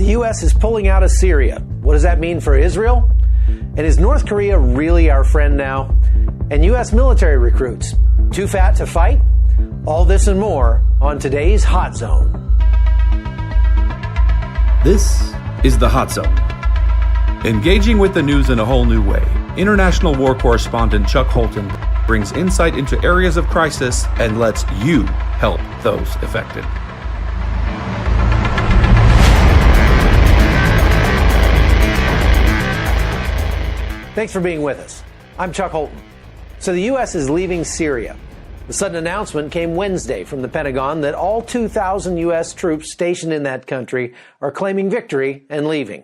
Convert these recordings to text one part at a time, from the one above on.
The U.S. is pulling out of Syria. What does that mean for Israel? And is North Korea really our friend now? And U.S. military recruits, too fat to fight? All this and more on today's Hot Zone. This is the Hot Zone. Engaging with the news in a whole new way, international war correspondent Chuck Holton brings insight into areas of crisis and lets you help those affected. Thanks for being with us. I'm Chuck Holton. So the U.S. is leaving Syria. The sudden announcement came Wednesday from the Pentagon that all 2,000 U.S. troops stationed in that country are claiming victory and leaving.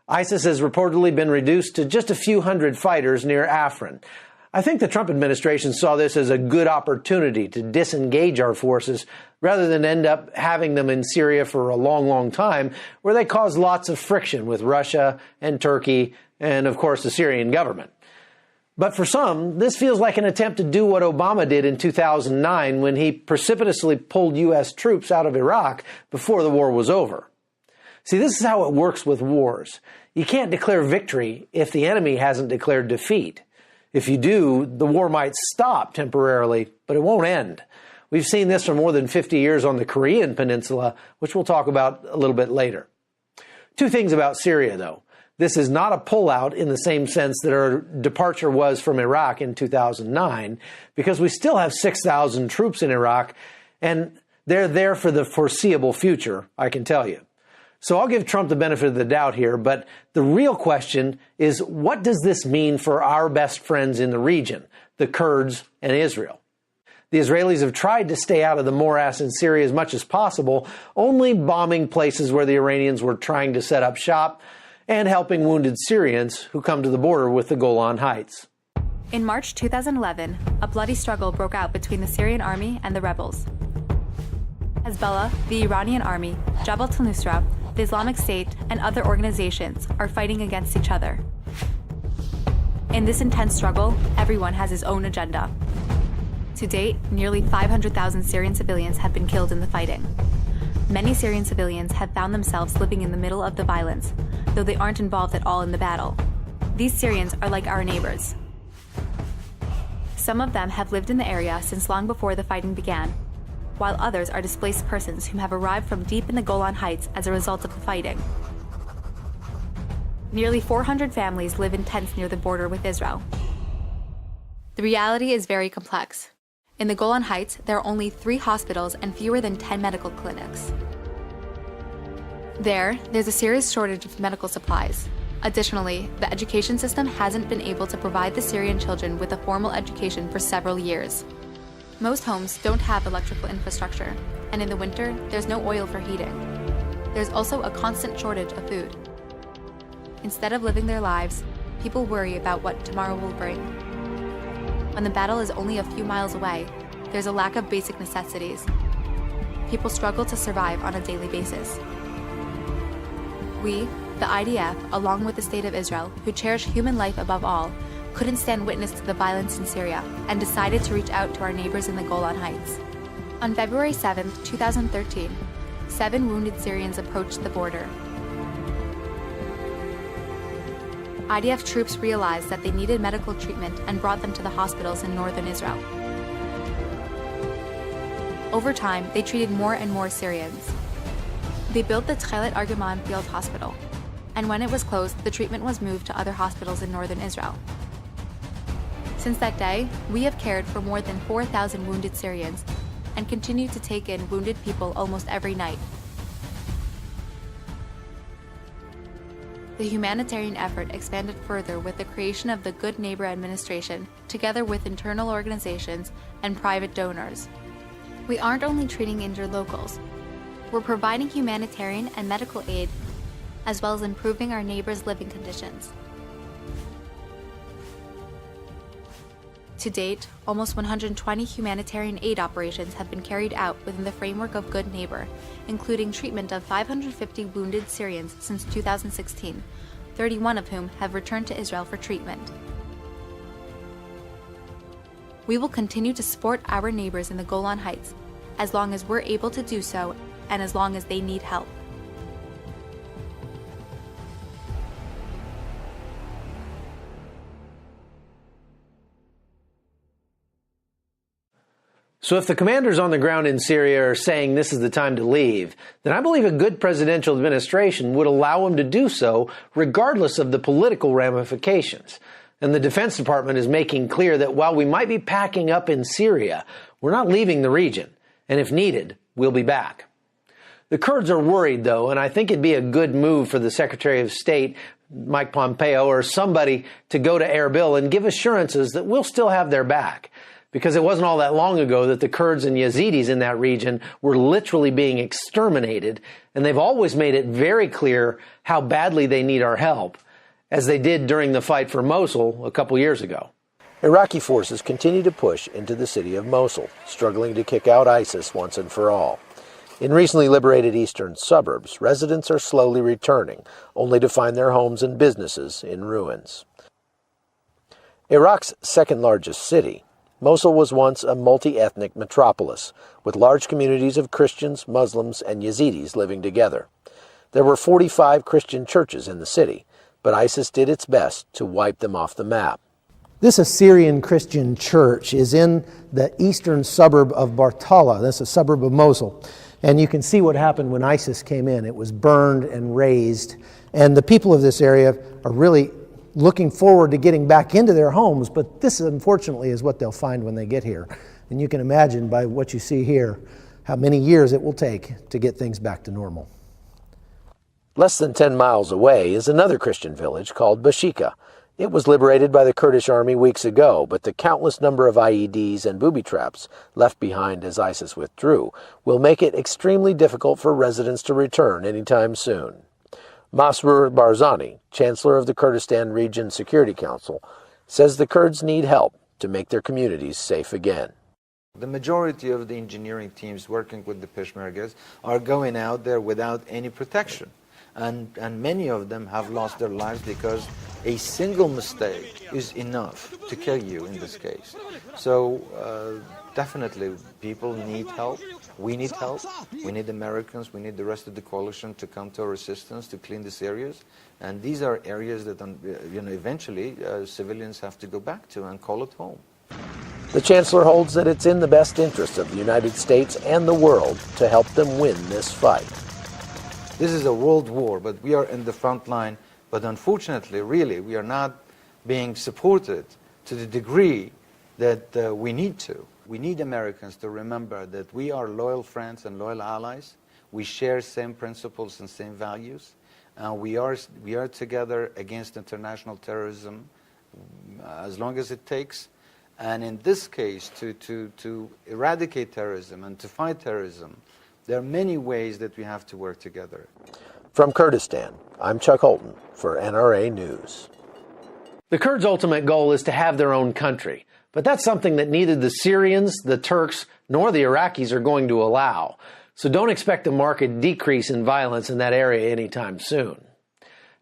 ISIS has reportedly been reduced to just a few hundred fighters near Afrin. I think the Trump administration saw this as a good opportunity to disengage our forces rather than end up having them in Syria for a long, long time, where they cause lots of friction with Russia and Turkey and, of course, the Syrian government. But for some, this feels like an attempt to do what Obama did in 2009 when he precipitously pulled U.S. troops out of Iraq before the war was over. See, this is how it works with wars. You can't declare victory if the enemy hasn't declared defeat. If you do, the war might stop temporarily, but it won't end. We've seen this for more than 50 years on the Korean Peninsula, which we'll talk about a little bit later. Two things about Syria, though. This is not a pullout in the same sense that our departure was from Iraq in 2009, because we still have 6,000 troops in Iraq, and they're there for the foreseeable future, I can tell you. So I'll give Trump the benefit of the doubt here, but the real question is, what does this mean for our best friends in the region, the Kurds and Israel? The Israelis have tried to stay out of the morass in Syria as much as possible, only bombing places where the Iranians were trying to set up shop and helping wounded Syrians who come to the border with the Golan Heights. In March 2011, a bloody struggle broke out between the Syrian army and the rebels. Hezbollah, the Iranian army, Jabhat al-Nusra, the Islamic State, and other organizations are fighting against each other. In this intense struggle, everyone has his own agenda. To date, nearly 500,000 Syrian civilians have been killed in the fighting. Many Syrian civilians have found themselves living in the middle of the violence, though they aren't involved at all in the battle. These Syrians are like our neighbors. Some of them have lived in the area since long before the fighting began, while others are displaced persons who have arrived from deep in the Golan Heights as a result of the fighting. Nearly 400 families live in tents near the border with Israel. The reality is very complex. In the Golan Heights, there are only 3 hospitals and fewer than 10 medical clinics. There's a serious shortage of medical supplies. Additionally, the education system hasn't been able to provide the Syrian children with a formal education for several years. Most homes don't have electrical infrastructure, and in the winter, there's no oil for heating. There's also a constant shortage of food. Instead of living their lives, people worry about what tomorrow will bring. When the battle is only a few miles away, there's a lack of basic necessities. People struggle to survive on a daily basis. We, the IDF, along with the State of Israel, who cherish human life above all, couldn't stand witness to the violence in Syria and decided to reach out to our neighbors in the Golan Heights. On February 7, 2013, 7 wounded Syrians approached the border. IDF troops realized that they needed medical treatment and brought them to the hospitals in northern Israel. Over time, they treated more and more Syrians. They built the Tchelet Argaman Field Hospital, and when it was closed, the treatment was moved to other hospitals in northern Israel. Since that day, we have cared for more than 4,000 wounded Syrians and continue to take in wounded people almost every night. The humanitarian effort expanded further with the creation of the Good Neighbor Administration, together with internal organizations and private donors. We aren't only treating injured locals. We're providing humanitarian and medical aid, as well as improving our neighbors' living conditions. To date, almost 120 humanitarian aid operations have been carried out within the framework of Good Neighbor, including treatment of 550 wounded Syrians since 2016, 31 of whom have returned to Israel for treatment. We will continue to support our neighbors in the Golan Heights as long as we're able to do so and as long as they need help. So if the commanders on the ground in Syria are saying this is the time to leave, then I believe a good presidential administration would allow them to do so regardless of the political ramifications. And the Defense Department is making clear that while we might be packing up in Syria, we're not leaving the region. And if needed, we'll be back. The Kurds are worried, though, and I think it'd be a good move for the Secretary of State, Mike Pompeo, or somebody to go to Erbil and give assurances that we'll still have their back. Because it wasn't all that long ago that the Kurds and Yazidis in that region were literally being exterminated, and they've always made it very clear how badly they need our help, as they did during the fight for Mosul a couple years ago. Iraqi forces continue to push into the city of Mosul, struggling to kick out ISIS once and for all. In recently liberated eastern suburbs, residents are slowly returning, only to find their homes and businesses in ruins. Iraq's second largest city, Mosul was once a multi-ethnic metropolis, with large communities of Christians, Muslims, and Yazidis living together. There were 45 Christian churches in the city, but ISIS did its best to wipe them off the map. This Syrian Christian church is in the eastern suburb of Bartala. That's a suburb of Mosul. And you can see what happened when ISIS came in. It was burned and razed. And the people of this area are really looking forward to getting back into their homes, but this, unfortunately, is what they'll find when they get here. And you can imagine by what you see here how many years it will take to get things back to normal. Less than 10 miles away is another Christian village called Bashika. It was liberated by the Kurdish army weeks ago, but the countless number of IEDs and booby traps left behind as ISIS withdrew will make it extremely difficult for residents to return anytime soon. Masroor Barzani, Chancellor of the Kurdistan Region Security Council, says the Kurds need help to make their communities safe again. The majority of the engineering teams working with the Peshmergas are going out there without any protection. And many of them have lost their lives because a single mistake is enough to kill you in this case. So definitely people need help. We need help. We need Americans. We need the rest of the coalition to come to our assistance to clean these areas. And these are areas that eventually civilians have to go back to and call it home. The Chancellor holds that it's in the best interest of the United States and the world to help them win this fight. This is a world war, but we are in the front line. But unfortunately, really, we are not being supported to the degree that we need to. We need Americans to remember that we are loyal friends and loyal allies. We share same principles and same values. We are together against international terrorism as long as it takes. And in this case, to eradicate terrorism and to fight terrorism, there are many ways that we have to work together. From Kurdistan, I'm Chuck Holton for NRA News. The Kurds' ultimate goal is to have their own country, but that's something that neither the Syrians, the Turks, nor the Iraqis are going to allow. So don't expect a marked decrease in violence in that area anytime soon.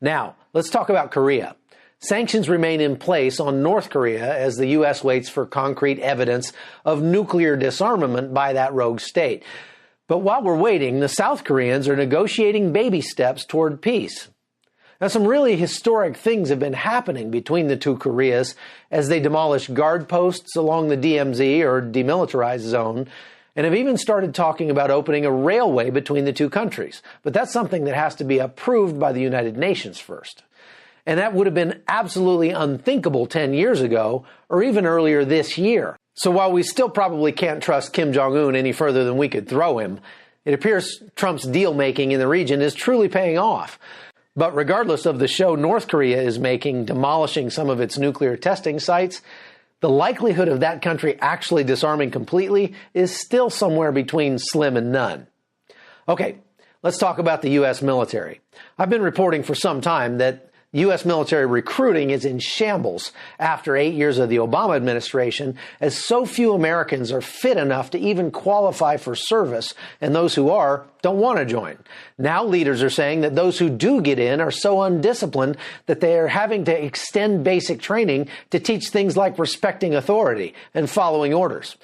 Now, let's talk about Korea. Sanctions remain in place on North Korea as the U.S. waits for concrete evidence of nuclear disarmament by that rogue state. But while we're waiting, the South Koreans are negotiating baby steps toward peace. Now, some really historic things have been happening between the two Koreas as they demolish guard posts along the DMZ, or demilitarized zone, and have even started talking about opening a railway between the two countries. But that's something that has to be approved by the United Nations first. And that would have been absolutely unthinkable 10 years ago, or even earlier this year. So while we still probably can't trust Kim Jong-un any further than we could throw him, it appears Trump's deal-making in the region is truly paying off. But regardless of the show North Korea is making, demolishing some of its nuclear testing sites, the likelihood of that country actually disarming completely is still somewhere between slim and none. Okay, let's talk about the U.S. military. I've been reporting for some time that U.S. military recruiting is in shambles after 8 years of the Obama administration, as so few Americans are fit enough to even qualify for service, and those who are don't want to join. Now leaders are saying that those who do get in are so undisciplined that they are having to extend basic training to teach things like respecting authority and following orders.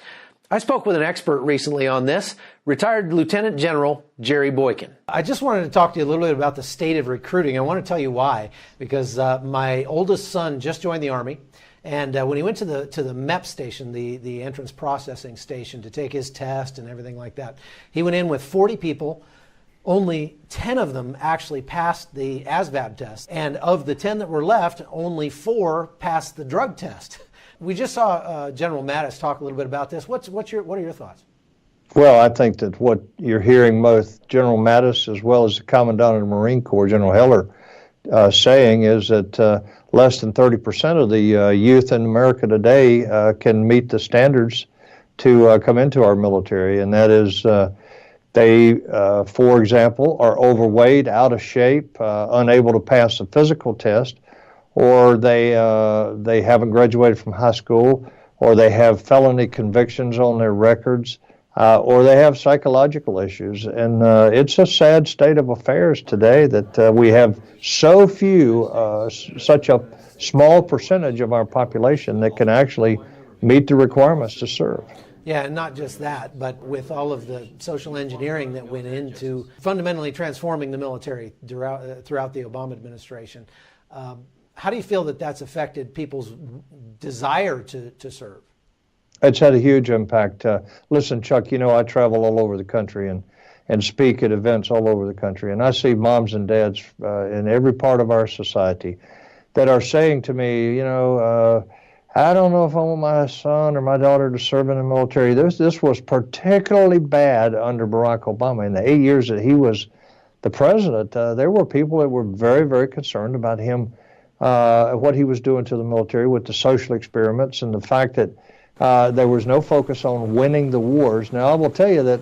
I spoke with an expert recently on this, retired Lieutenant General Jerry Boykin. I just wanted to talk to you a little bit about the state of recruiting. I want to tell you why, because my oldest son just joined the Army, And when he went to the MEP station, the entrance processing station, to take his test and everything like that, he went in with 40 people. Only 10 of them actually passed the ASVAB test. And of the 10 that were left, only 4 passed the drug test. We just saw General Mattis talk a little bit about this. What are your thoughts? Well, I think that what you're hearing both General Mattis as well as the Commandant of the Marine Corps, General Heller, saying is that less than 30% of the youth in America today can meet the standards to come into our military. And that is they, for example, are overweight, out of shape, unable to pass a physical test, or they haven't graduated from high school, or they have felony convictions on their records, or they have psychological issues. And it's a sad state of affairs today that we have so few, such a small percentage of our population that can actually meet the requirements to serve. Yeah, and not just that, but with all of the social engineering that went into fundamentally transforming the military throughout the Obama administration. How do you feel that that's affected people's desire to serve? It's had a huge impact. Listen, Chuck, you know, I travel all over the country and speak at events all over the country, and I see moms and dads in every part of our society that are saying to me, you know, I don't know if I want my son or my daughter to serve in the military. This was particularly bad under Barack Obama. In the 8 years that he was the president, there were people that were very, very concerned about him, what he was doing to the military with the social experiments and the fact that there was no focus on winning the wars. Now, I will tell you that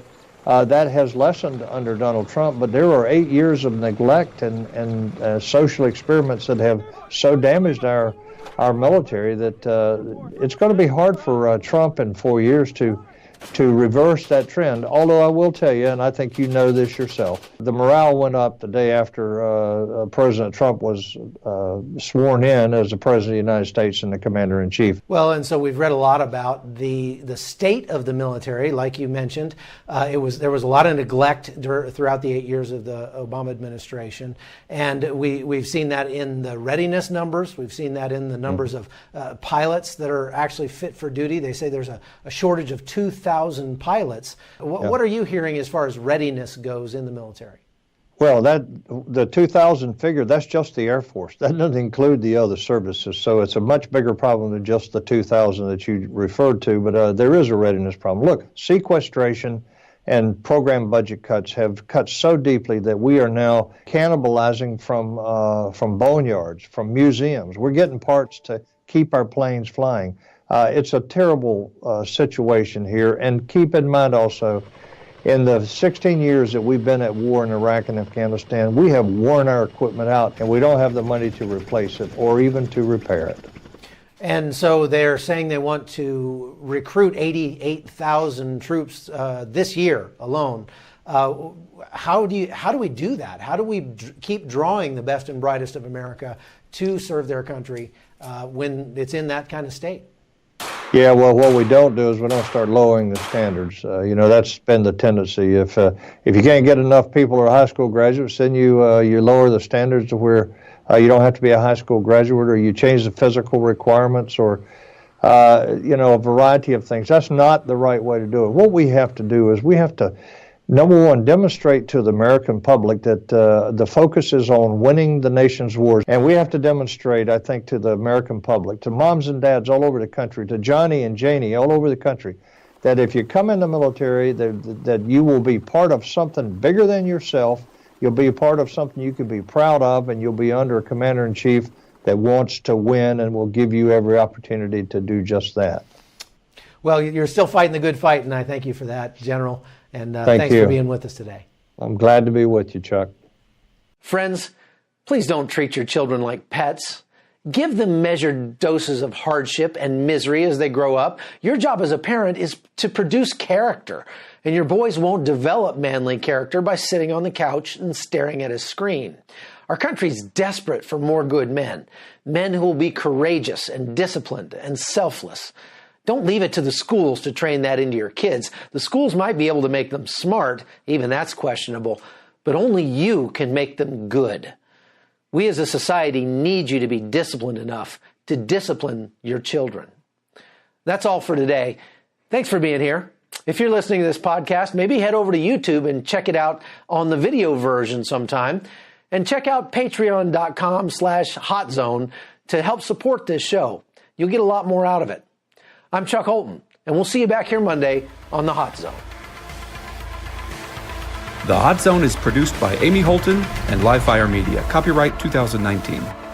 that has lessened under Donald Trump, but there are 8 years of neglect and social experiments that have so damaged our military that it's going to be hard for Trump in 4 years to reverse that trend. Although I will tell you, and I think you know this yourself, the morale went up the day after President Trump was sworn in as the President of the United States and the Commander-in-Chief. Well, and so we've read a lot about the state of the military, like you mentioned. There was a lot of neglect throughout the 8 years of the Obama administration, and we've seen that in the readiness numbers. We've seen that in the numbers of pilots that are actually fit for duty. They say there's a shortage of 2,000 pilots. What are you hearing as far as readiness goes in the military? Well, the 2,000 figure, that's just the Air Force. That doesn't include the other services. So it's a much bigger problem than just the 2,000 that you referred to. But there is a readiness problem. Look, sequestration and program budget cuts have cut so deeply that we are now cannibalizing from boneyards, from museums. We're getting parts to keep our planes flying. It's a terrible situation here. And keep in mind also, in the 16 years that we've been at war in Iraq and Afghanistan, we have worn our equipment out, and we don't have the money to replace it or even to repair it. And so they're saying they want to recruit 88,000 troops this year alone. How do we do that? How do we keep drawing the best and brightest of America to serve their country when it's in that kind of state? Yeah, well, what we don't do is we don't start lowering the standards. You know, that's been the tendency. If you can't get enough people who are high school graduates, then you lower the standards to where you don't have to be a high school graduate, or you change the physical requirements, or you know, a variety of things. That's not the right way to do it. What we have to do is we have to, number one, demonstrate to the American public that the focus is on winning the nation's wars. And we have to demonstrate, I think, to the American public, to moms and dads all over the country, to Johnny and Janie all over the country, that if you come in the military, that you will be part of something bigger than yourself. You'll be a part of something you can be proud of, and you'll be under a commander-in-chief that wants to win and will give you every opportunity to do just that. Well, you're still fighting the good fight, and I thank you for that, General. And thanks for being with us today. I'm glad to be with you, Chuck. Friends, please don't treat your children like pets. Give them measured doses of hardship and misery as they grow up. Your job as a parent is to produce character, and your boys won't develop manly character by sitting on the couch and staring at a screen. Our country's desperate for more good men who will be courageous and disciplined and selfless. Don't leave it to the schools to train that into your kids. The schools might be able to make them smart, even that's questionable, but only you can make them good. We as a society need you to be disciplined enough to discipline your children. That's all for today. Thanks for being here. If you're listening to this podcast, maybe head over to YouTube and check it out on the video version sometime. And check out patreon.com/hotzone to help support this show. You'll get a lot more out of it. I'm Chuck Holton, and we'll see you back here Monday on The Hot Zone. The Hot Zone is produced by Amy Holton and Livefire Media. Copyright 2019.